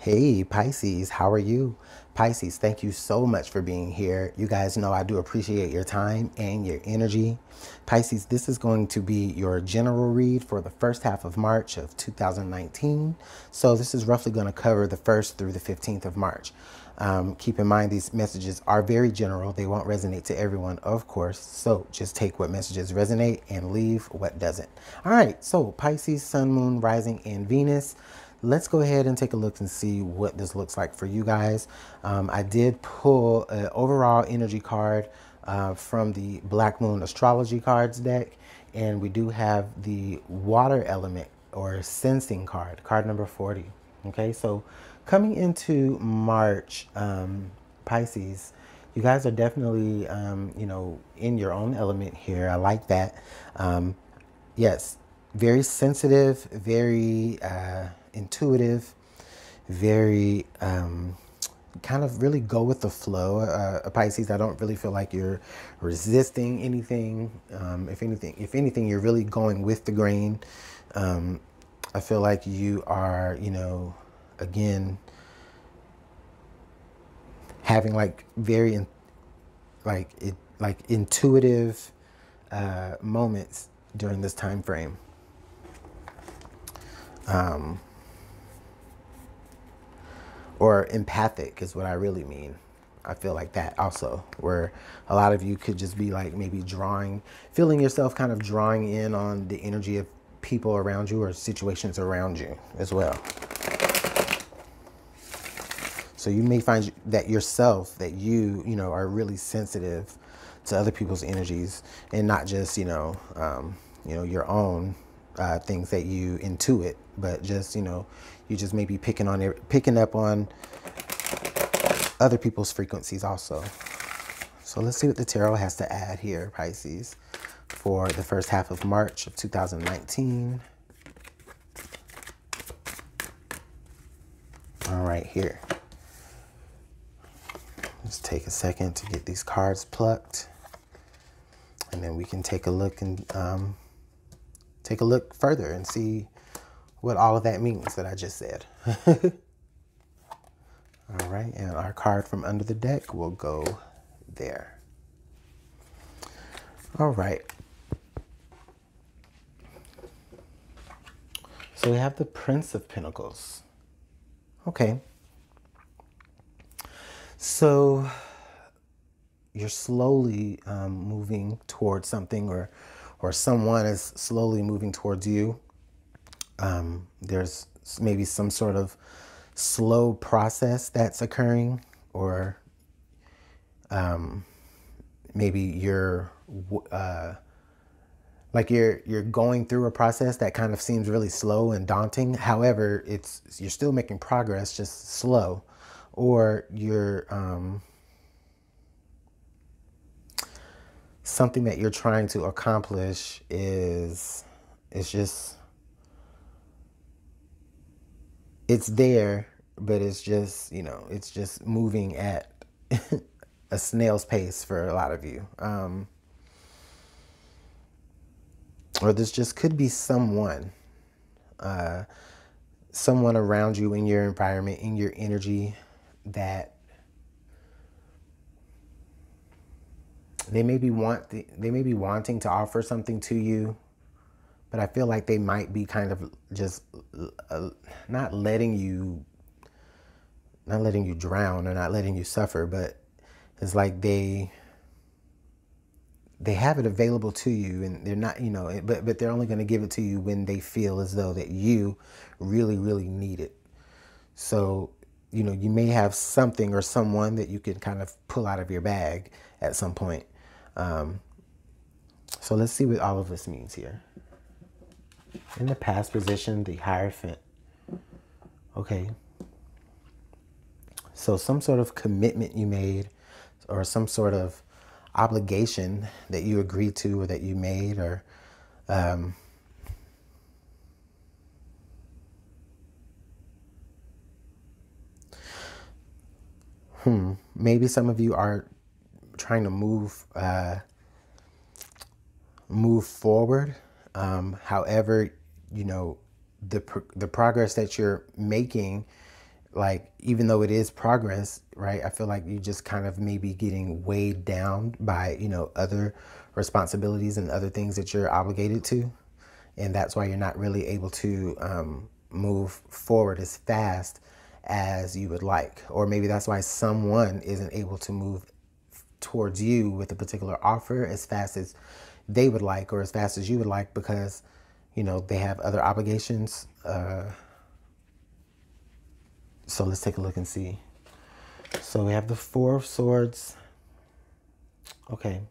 Hey Pisces, how are you? Pisces, thank you so much for being here. You guys know I do appreciate your time and your energy. Pisces, this is going to be your general read for the first half of March of 2019. So this is roughly going to cover the 1st through the 15th of March. Keep in mind these messages are very general. They won't resonate to everyone, of course. So just take what messages resonate and leave what doesn't. All right, so Pisces, Sun, Moon, Rising, and Venus. Let's go ahead and take a look and see what this looks like for you guys. I did pull an overall energy card from the Black Moon Astrology cards deck. And we do have the water element or sensing card number 40. Okay, so coming into March, Pisces, you guys are definitely, in your own element here. I like that. Yes, very sensitive, very intuitive, very kind of really go with the flow. Pisces, I don't really feel like you're resisting anything. If anything, you're really going with the grain. I feel like you are, again, having like very intuitive moments during this time frame. Or empathic is what I really mean. I feel like that also, where a lot of you could just be like maybe feeling yourself kind of drawing in on the energy of people around you or situations around you as well. So you may find that yourself, that you are really sensitive to other people's energies and not just, your own things that you intuit, but just, you just may be picking up on other people's frequencies also. So let's see what the tarot has to add here, Pisces, for the first half of March of 2019. All right, here. Let's take a second to get these cards plucked, and then we can take a look and take a look further and see what all of that means that I just said. All right, and our card from under the deck will go there. All right. So we have the Prince of Pentacles. Okay. So you're slowly moving towards something, or someone is slowly moving towards you. There's maybe some sort of slow process that's occurring, or maybe you're you're going through a process that kind of seems really slow and daunting. However, you're still making progress, just slow. Or you're something that you're trying to accomplish is just, it's there, but it's just, it's just moving at a snail's pace for a lot of you. Or this just could be someone around you in your environment, in your energy, that they may be wanting to offer something to you, but I feel like they might be kind of just not letting you drown or not letting you suffer, but it's like they have it available to you, and they're not, but they're only going to give it to you when they feel as though that you really, really need it. So, you may have something or someone that you can kind of pull out of your bag at some point. So let's see what all of this means here. In the past position, the Hierophant. Okay. So some sort of commitment you made, or some sort of obligation that you agreed to, or that you made, or maybe some of you are trying to move forward. However, the progress that you're making like, even though it is progress, right, I feel like you just kind of maybe getting weighed down by, you know, other responsibilities and other things that you're obligated to. And that's why you're not really able to move forward as fast as you would like. Or maybe that's why someone isn't able to move towards you with a particular offer as fast as they would like, or as fast as you would like, because, you know, they have other obligations. So let's take a look and see. So we have the Four of Swords. Okay.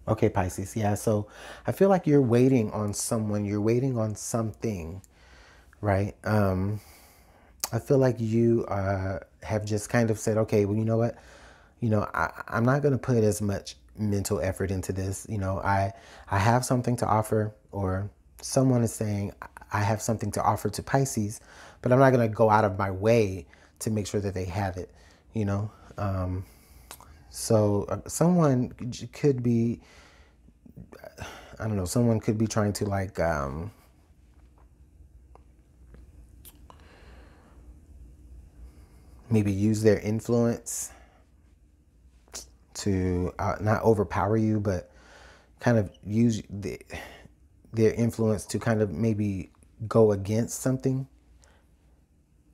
Okay, Pisces. Yeah, so I feel like you're waiting on someone. You're waiting on something, right? I feel like you have just kind of said, okay, well, you know what? You know, I'm not going to put as much mental effort into this. You know, I have something to offer, or someone is saying I have something to offer to Pisces, but I'm not going to go out of my way to make sure that they have it, you know. So someone could be, I don't know, someone could be trying to like, maybe use their influence to not overpower you, but kind of use their influence to kind of maybe go against something.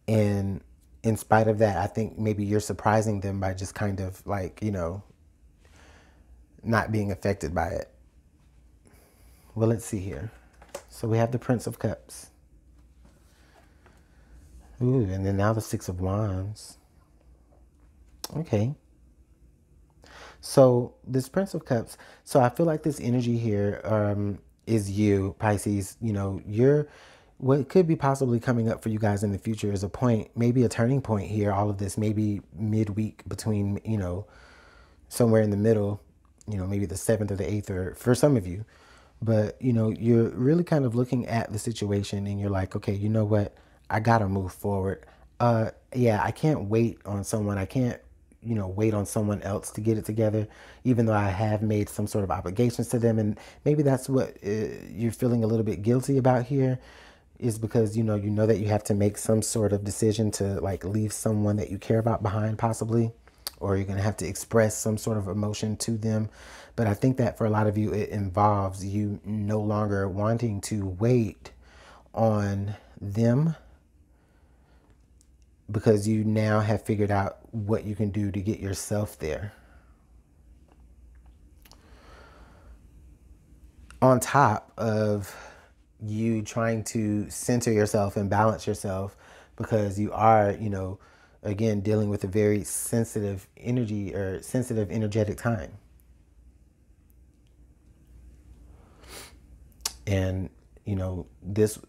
And in spite of that, I think maybe you're surprising them by just kind of like, you know, not being affected by it. Well, let's see here. So we have the Prince of Cups. Ooh, and then now the Six of Wands. Okay. So this Prince of Cups, so I feel like this energy here is you, Pisces. You know, you're, what could be possibly coming up for you guys in the future is a point, maybe a turning point here. All of this, maybe midweek between, you know, somewhere in the middle, you know, maybe the 7th or the 8th, or for some of you. But, you know, you're really kind of looking at the situation and you're like, okay, you know what? I got to move forward. Yeah, I can't wait on someone. I can't, you know, wait on someone else to get it together, even though I have made some sort of obligations to them. And maybe that's what you're feeling a little bit guilty about here, is because, you know that you have to make some sort of decision to like leave someone that you care about behind, possibly, or you're going to have to express some sort of emotion to them. But I think that for a lot of you, it involves you no longer wanting to wait on them, because you now have figured out what you can do to get yourself there. On top of you trying to center yourself and balance yourself, because you are, you know, again, dealing with a very sensitive energy or sensitive energetic time. And, you know, this,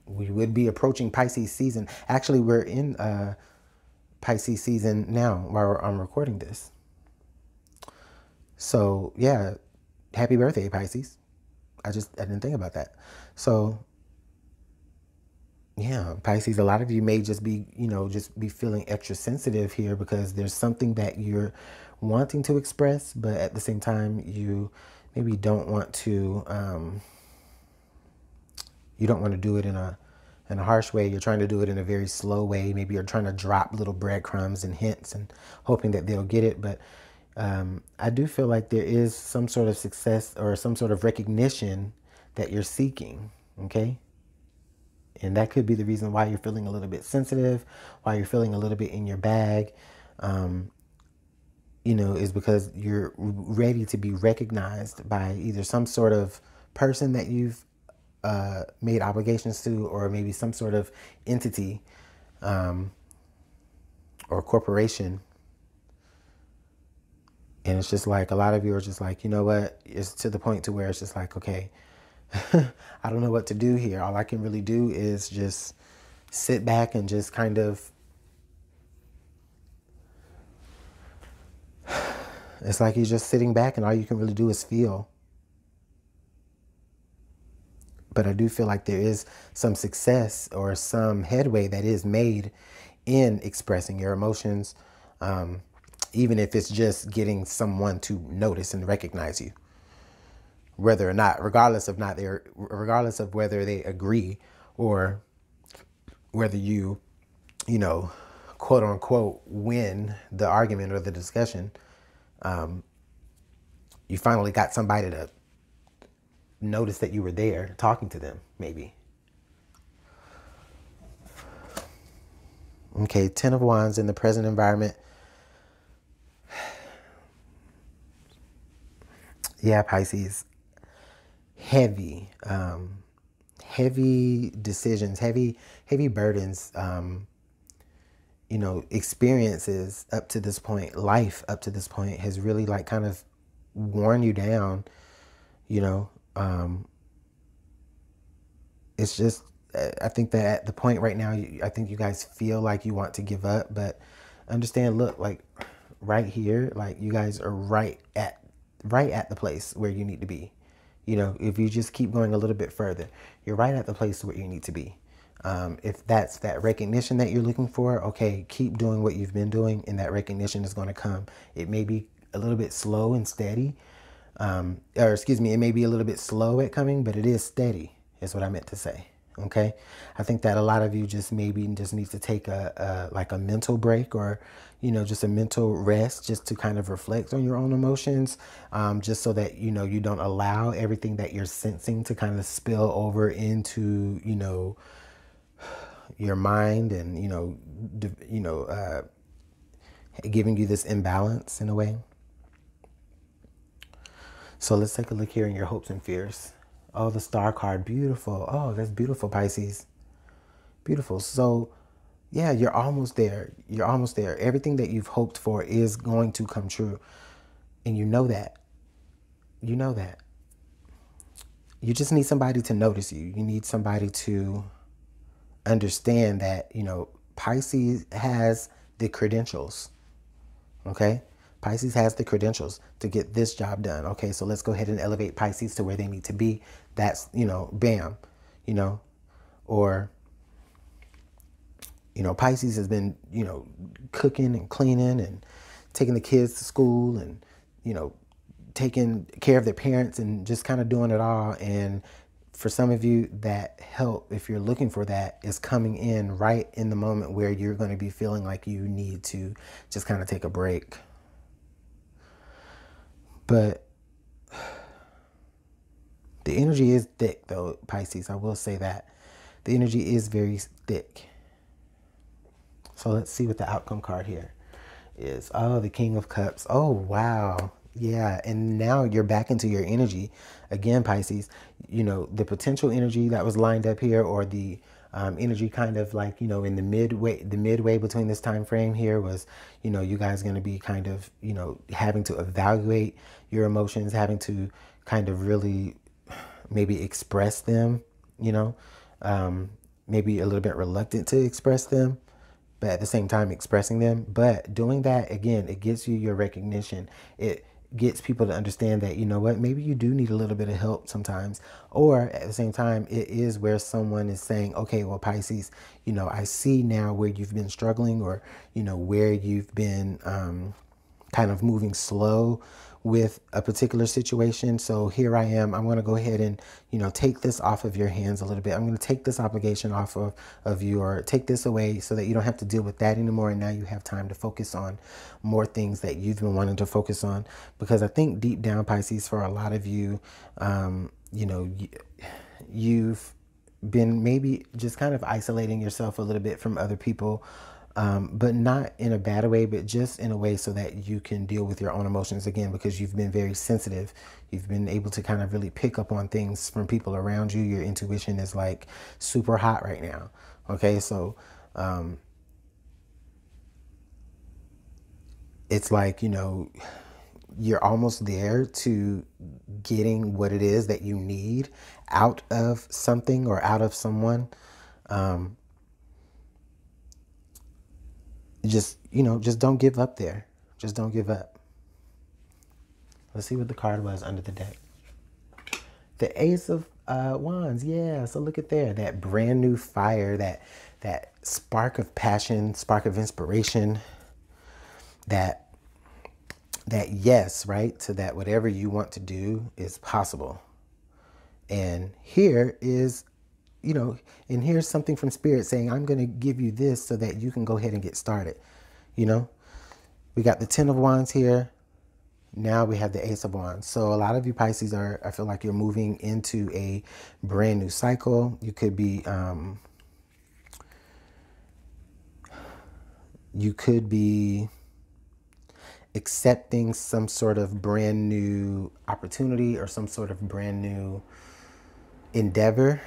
we would be approaching Pisces season. Actually, we're in Pisces season now while I'm recording this. So, yeah, happy birthday, Pisces. I didn't think about that. So, yeah, Pisces, a lot of you may just be, you know, just be feeling extra sensitive here because there's something that you're wanting to express, but at the same time, you maybe don't want to, you don't want to do it in a harsh way. You're trying to do it in a very slow way. Maybe you're trying to drop little breadcrumbs and hints and hoping that they'll get it. But I do feel like there is some sort of success or some sort of recognition that you're seeking, okay? And that could be the reason why you're feeling a little bit sensitive, why you're feeling a little bit in your bag, you know, is because you're ready to be recognized by either some sort of person that you've made obligations to, or maybe some sort of entity or corporation. And it's just like, a lot of you are just like, you know what, it's to the point to where it's just like, okay, I don't know what to do here. All I can really do is just sit back and just kind of, it's like you're just sitting back and all you can really do is feel. But I do feel like there is some success or some headway that is made in expressing your emotions, even if it's just getting someone to notice and recognize you. Whether or not, regardless of whether they agree or whether you, you know, quote unquote, win the argument or the discussion, you finally got somebody to notice that you were there talking to them, maybe. Okay, 10 of Wands in the present environment. Yeah, Pisces. Heavy, heavy decisions, heavy burdens, you know, experiences up to this point, life up to this point has really like kind of worn you down, you know. It's just, I think that at the point right now, I think you guys feel like you want to give up, but understand, look, like right here, like you guys are right at the place where you need to be. You know, if you just keep going a little bit further, you're right at the place where you need to be. If that's that recognition that you're looking for, okay, keep doing what you've been doing, and that recognition is going to come. It may be a little bit slow and steady, or excuse me, it may be a little bit slow at coming, but it is steady, is what I meant to say. Okay, I think that a lot of you just maybe just need to take like a mental break, or you know, just a mental rest, just to kind of reflect on your own emotions, just so that you know you don't allow everything that you're sensing to kind of spill over into, you know, your mind, and giving you this imbalance in a way. So let's take a look here in your hopes and fears. Oh, the Star card, beautiful. Oh, that's beautiful, Pisces. Beautiful. So yeah, you're almost there. You're almost there. Everything that you've hoped for is going to come true. And you know that. You know that. You just need somebody to notice you. You need somebody to understand that, you know, Pisces has the credentials. Okay? Pisces has the credentials to get this job done. Okay, so let's go ahead and elevate Pisces to where they need to be. That's, you know, bam, you know, or, you know, Pisces has been, you know, cooking and cleaning and taking the kids to school and, you know, taking care of their parents and just kind of doing it all. And for some of you, that help, if you're looking for that, is coming in right in the moment where you're going to be feeling like you need to just kind of take a break. But the energy is thick, though, Pisces. I will say that. The energy is very thick. So let's see what the outcome card here is. Oh, the King of Cups. Oh, wow. Yeah, and now you're back into your energy. Again, Pisces, you know, the potential energy that was lined up here, or the energy kind of like, you know, in the midway between this time frame here was, you know, you guys going to be kind of, you know, having to evaluate your emotions, having to kind of really maybe express them, you know, maybe a little bit reluctant to express them, but at the same time expressing them. But doing that, again, it gets you your recognition. It gets people to understand that, you know what, maybe you do need a little bit of help sometimes. Or at the same time, it is where someone is saying, okay, well, Pisces, you know, I see now where you've been struggling, or, you know, where you've been kind of moving slow with a particular situation. So here I am. I'm going to go ahead and, you know, take this off of your hands a little bit. I'm going to take this obligation off of you, or take this away so that you don't have to deal with that anymore. And now you have time to focus on more things that you've been wanting to focus on. Because I think deep down, Pisces, for a lot of you, you know, you've been maybe just kind of isolating yourself a little bit from other people. But not in a bad way, but just in a way so that you can deal with your own emotions again, because you've been very sensitive. You've been able to kind of really pick up on things from people around you. Your intuition is like super hot right now. Okay, so it's like, you know, you're almost there to getting what it is that you need out of something or out of someone. Just, you know, just don't give up there. Just don't give up. Let's see what the card was under the deck. The Ace of Wands. Yeah, so look at there. That brand new fire, that spark of passion, spark of inspiration, that yes, right? So that whatever you want to do is possible. And here is, you know, and here's something from Spirit saying, I'm going to give you this so that you can go ahead and get started. You know, we got the 10 of Wands here. Now we have the Ace of Wands. So a lot of you Pisces I feel like you're moving into a brand new cycle. You could be, accepting some sort of brand new opportunity or some sort of brand new endeavor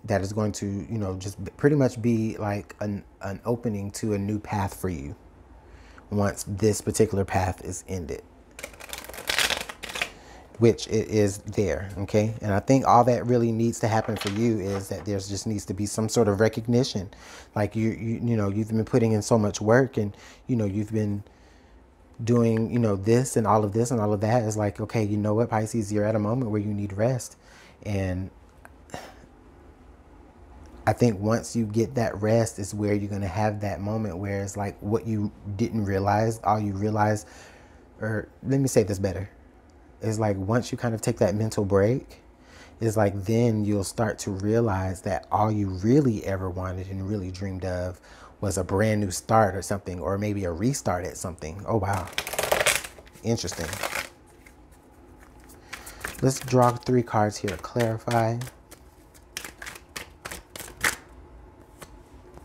that is going to, you know, just pretty much be like an opening to a new path for you once this particular path is ended, which it is there. Okay. And I think all that really needs to happen for you is that there's just needs to be some sort of recognition. Like you know, you've been putting in so much work, and, you know, you've been doing, you know, this and all of this and all of that. Is like, okay, you know what, Pisces, you're at a moment where you need rest. And I think once you get that rest is where you're going to have that moment where it's like what you didn't realize, all you realize, or let me say this better. It's like once you kind of take that mental break, it's like then you'll start to realize that all you really ever wanted and really dreamed of was a brand new start or something, or maybe a restart at something. Oh, wow. Interesting. Let's draw 3 cards here to clarify.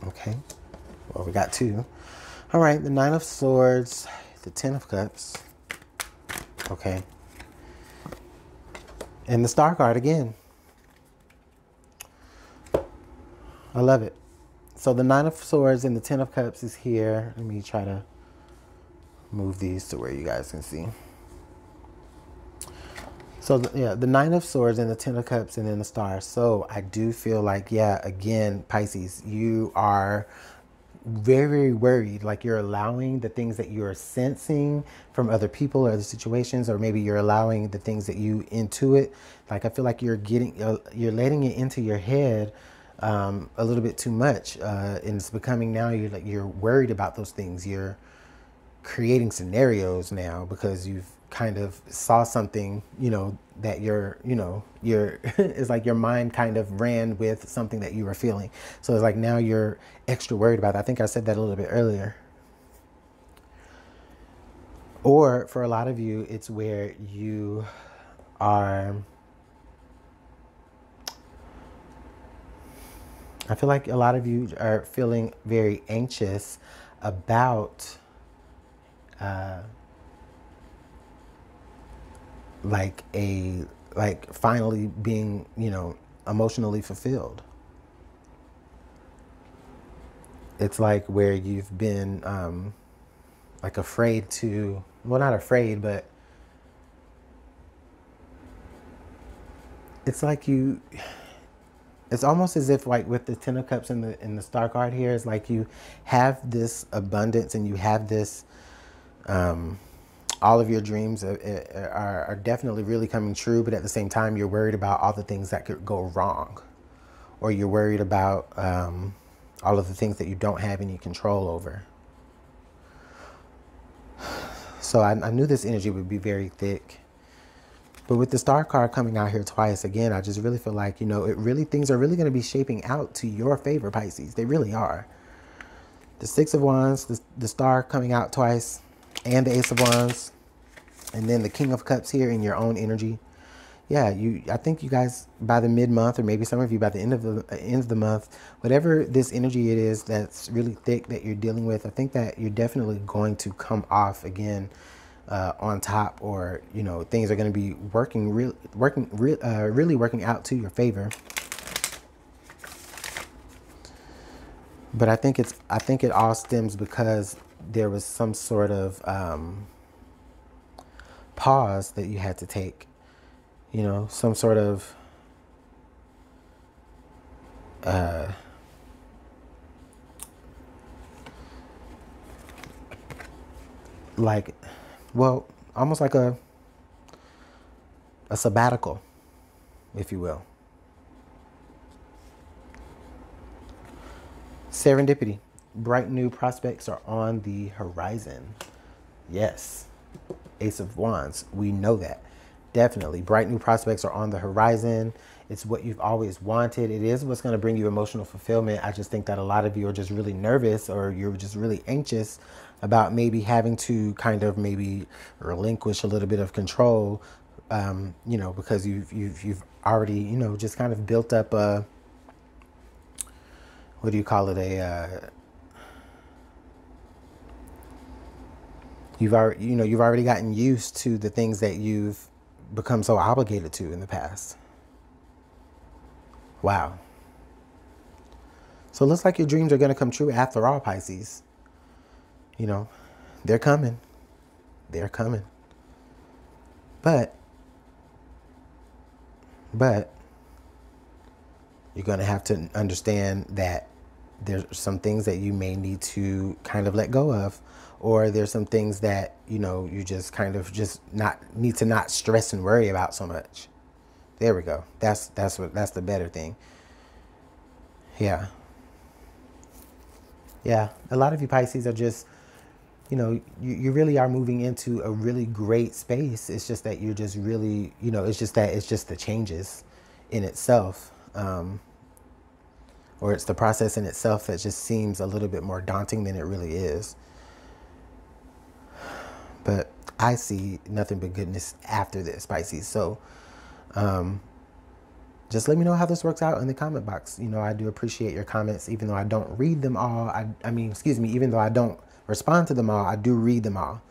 Okay. Well, we got 2. All right. The 9 of Swords, the 10 of Cups. Okay. And the Star card again. I love it. So the 9 of Swords and the 10 of Cups is here. Let me try to move these to where you guys can see. So the 9 of Swords and the 10 of Cups and then the Star. So I do feel like, yeah, again, Pisces, you are very, very worried. Like you're allowing the things that you're sensing from other people or other situations, or maybe you're allowing the things that you intuit. Like I feel like you're letting it into your head a little bit too much, and it's becoming now you're worried about those things. You're creating scenarios now because you've kind of saw something, you know, that you're it's like your mind kind of ran with something that you were feeling. So it's like now you're extra worried about it. I think I said that a little bit earlier. Or for a lot of you, it's where you are, I feel like a lot of you are feeling very anxious about like finally being, you know, emotionally fulfilled. It's like where you've been like afraid to, well, not afraid, but it's like it's almost as if like with the 10 of Cups and the Star card here, it's like you have this abundance and you have this, all of your dreams are definitely really coming true, but at the same time, you're worried about all the things that could go wrong, or you're worried about all of the things that you don't have any control over. So I knew this energy would be very thick. But with the Star card coming out here twice, again, I just really feel like, you know, things are really going to be shaping out to your favor, Pisces. They really are. The 6 of Wands, the Star coming out twice, and the Ace of Wands, and then the King of Cups here in your own energy. Yeah, I think you guys by the mid-month, or maybe some of you by the end of the month, whatever this energy it is that's really thick that you're dealing with, I think that you're definitely going to come off again on top, or, you know, things are going to be really working out to your favor. But I think it all stems because there was some sort of pause that you had to take, you know, some sort of like, well, almost like a sabbatical, if you will. Serendipity. Bright new prospects are on the horizon. Yes. Ace of Wands. We know that. Definitely. Bright new prospects are on the horizon. It's what you've always wanted. It is what's going to bring you emotional fulfillment. I just think that a lot of you are just really nervous, or you're just really anxious about maybe having to kind of maybe relinquish a little bit of control, you know, because you've already, you know, just kind of built up a, what do you call it, you've already, you know, you've already gotten used to the things that you've become so obligated to in the past. Wow. So it looks like your dreams are going to come true after all, Pisces. You know, they're coming. They're coming. But you're going to have to understand that there's some things that you may need to kind of let go of, or there's some things that, you know, you just kind of just not need to not stress and worry about so much. There we go. That's the better thing. Yeah. Yeah. A lot of you Pisces are just, you know, you really are moving into a really great space. It's just that you're just really, you know, it's just the changes in itself. Or it's the process in itself that just seems a little bit more daunting than it really is. But I see nothing but goodness after this, Pisces. So just let me know how this works out in the comment box. You know, I do appreciate your comments, even though I don't read them all. I mean, excuse me, even though I don't respond to them all, I do read them all.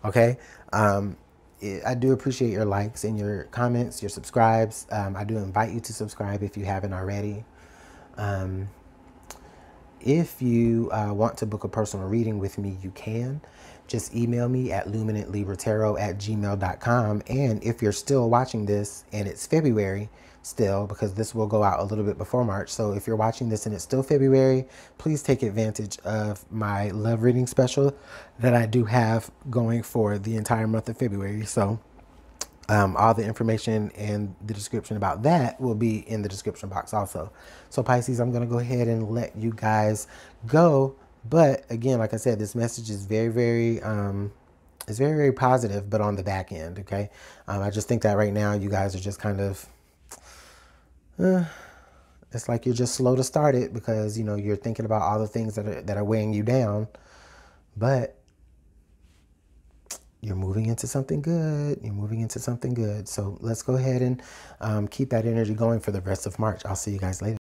Okay? I do appreciate your likes and your comments, your subscribes. I do invite you to subscribe if you haven't already. If you want to book a personal reading with me, you can. Just email me at LuminantLibraTarot@gmail.com. And if you're still watching this and it's February still, because this will go out a little bit before March. So if you're watching this and it's still February, please take advantage of my love reading special that I do have going for the entire month of February. So all the information and the description about that will be in the description box also. So Pisces, I'm going to go ahead and let you guys go. But again, like I said, this message is very, very, it's very, very positive, but on the back end. Okay. I just think that right now you guys are just kind of, it's like you're just slow to start it because, you know, you're thinking about all the things that are weighing you down, but you're moving into something good. You're moving into something good. So let's go ahead and keep that energy going for the rest of March. I'll see you guys later.